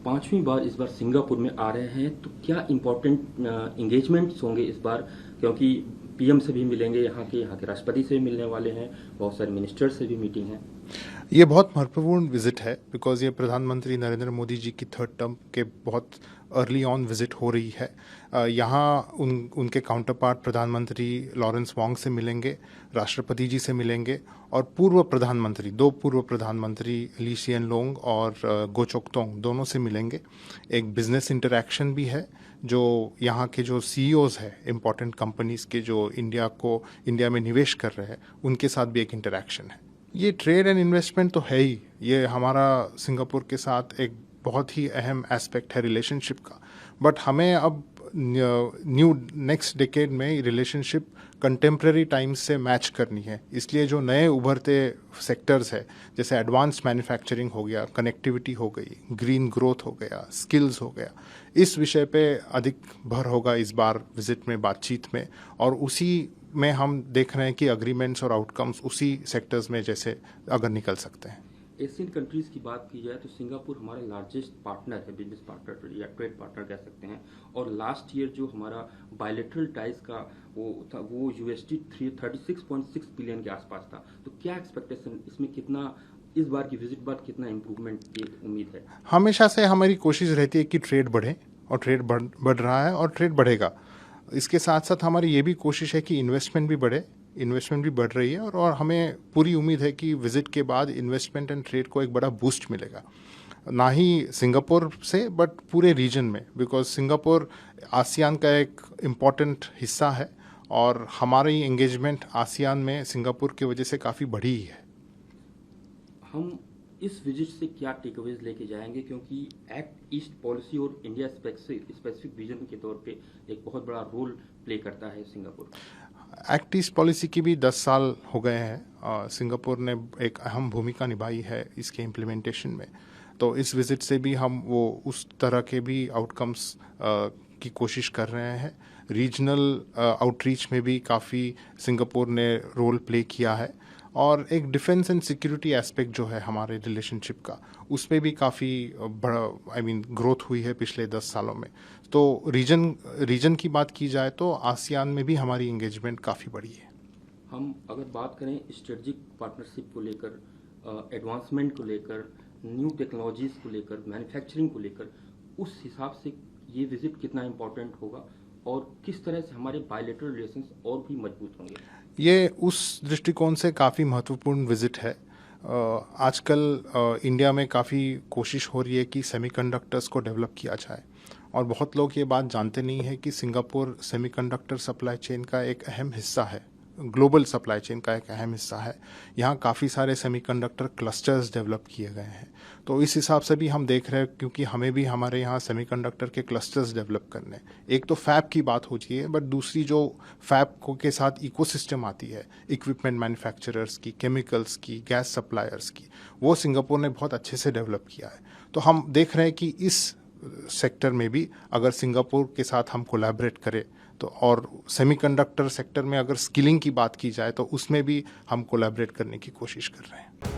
5वीं बार इस बार सिंगापुर में आ रहे हैं, तो क्या इम्पोर्टेंट एंगेजमेंट्स होंगे इस बार? क्योंकि पीएम से भी मिलेंगे, यहाँ के राष्ट्रपति से भी मिलने वाले हैं, बहुत सारे मिनिस्टर से भी मीटिंग है। ये बहुत महत्वपूर्ण विजिट है बिकॉज ये प्रधानमंत्री नरेंद्र मोदी जी की थर्ड टर्म के बहुत अर्ली ऑन विजिट हो रही है। यहाँ उनके काउंटर पार्ट प्रधानमंत्री लॉरेंस वोंग से मिलेंगे, राष्ट्रपति जी से मिलेंगे और दो पूर्व प्रधानमंत्री ली सिएन लूंग और गो चोक तोंग दोनों से मिलेंगे। एक बिजनेस इंटरैक्शन भी है, जो यहाँ के जो सीईओज है इम्पोर्टेंट कंपनीज के जो इंडिया में निवेश कर रहे हैं उनके साथ भी एक इंटरैक्शन है। ये ट्रेड एंड इन्वेस्टमेंट तो है ही, ये हमारा सिंगापुर के साथ एक बहुत ही अहम एस्पेक्ट है रिलेशनशिप का। बट हमें अब नेक्स्ट डेकेड में रिलेशनशिप कंटेम्प्रेरी टाइम्स से मैच करनी है। इसलिए जो नए उभरते सेक्टर्स है, जैसे एडवांस मैन्युफैक्चरिंग हो गया, कनेक्टिविटी हो गई, ग्रीन ग्रोथ हो गया, स्किल्स हो गया, इस विषय पे अधिक भर होगा इस बार विजिट में, बातचीत में। और उसी में हम देख रहे हैं कि अग्रीमेंट्स और आउटकम्स उसी सेक्टर्स में जैसे अगर निकल सकते हैं। एशियन कंट्रीज़ की बात की जाए तो सिंगापुर हमारा लार्जेस्ट पार्टनर है, बिजनेस पार्टनर या ट्रेड पार्टनर कह सकते हैं। और लास्ट ईयर जो हमारा बायलैटरल टाइज का वो USD 36.6 बिलियन के आसपास था। तो क्या एक्सपेक्टेशन इसमें, कितना इस बार की विजिट बाद कितना इम्प्रूवमेंट की उम्मीद है? हमेशा से हमारी कोशिश रहती है कि ट्रेड बढ़े, और ट्रेड बढ़ रहा है और ट्रेड बढ़ेगा। इसके साथ साथ हमारी ये भी कोशिश है कि इन्वेस्टमेंट भी बढ़े, इन्वेस्टमेंट भी बढ़ रही है और हमें पूरी उम्मीद है कि विजिट के बाद इन्वेस्टमेंट एंड ट्रेड को एक बड़ा बूस्ट मिलेगा, ना ही सिंगापुर से बट पूरे रीजन में, बिकॉज सिंगापुर आसियान का एक इम्पॉर्टेंट हिस्सा है और हमारी एंगेजमेंट आसियान में सिंगापुर की वजह से काफ़ी बढ़ी है। हम इस विजिट से क्या टेकअवेज लेके जाएंगे, क्योंकि एक्ट ईस्ट पॉलिसी और इंडिया स्पेसिफिक विजन के तौर पे एक बहुत बड़ा रोल प्ले करता है सिंगापुर। एक्ट ईस्ट पॉलिसी की भी 10 साल हो गए हैं। सिंगापुर ने एक अहम भूमिका निभाई है इसके इम्प्लीमेंटेशन में। तो इस विजिट से भी हम वो उस तरह के भी आउटकम्स की कोशिश कर रहे हैं। रीजनल आउटरीच में भी काफ़ी सिंगापुर ने रोल प्ले किया है और एक डिफेंस एंड सिक्योरिटी एस्पेक्ट जो है हमारे रिलेशनशिप का, उसमें भी काफ़ी बड़ा ग्रोथ हुई है पिछले 10 सालों में। तो रीजन की बात की जाए तो आसियान में भी हमारी एंगेजमेंट काफ़ी बढ़ी है। हम अगर बात करें स्ट्रेटजिक पार्टनरशिप को लेकर, एडवांसमेंट को लेकर, न्यू टेक्नोलॉजीज़ को लेकर, मैन्युफैक्चरिंग को लेकर, उस हिसाब से ये विजिट कितना इम्पोर्टेंट होगा और किस तरह से हमारे बायलैटरल रिलेशंस और भी मजबूत होंगे? ये उस दृष्टिकोण से काफ़ी महत्वपूर्ण विजिट है। आजकल इंडिया में काफ़ी कोशिश हो रही है कि सेमीकंडक्टर्स को डेवलप किया जाए और बहुत लोग ये बात जानते नहीं है कि सिंगापुर सेमीकंडक्टर सप्लाई चेन का एक अहम हिस्सा है, ग्लोबल सप्लाई चेन का एक अहम हिस्सा है। यहाँ काफ़ी सारे सेमीकंडक्टर क्लस्टर्स डेवलप किए गए हैं। तो इस हिसाब से भी हम देख रहे हैं, क्योंकि हमें भी हमारे यहाँ सेमीकंडक्टर के क्लस्टर्स डेवलप करने, एक तो फैब की बात होती है बट दूसरी जो फैब को के साथ इकोसिस्टम आती है, इक्विपमेंट मैन्युफैक्चरर्स की, केमिकल्स की, गैस सप्लायर्स की, वो सिंगापुर ने बहुत अच्छे से डेवलप किया है। तो हम देख रहे हैं कि इस सेक्टर में भी अगर सिंगापुर के साथ हम कोलैबोरेट करें तो, और सेमीकंडक्टर सेक्टर में अगर स्किलिंग की बात की जाए तो उसमें भी हम कोलैबोरेट करने की कोशिश कर रहे हैं।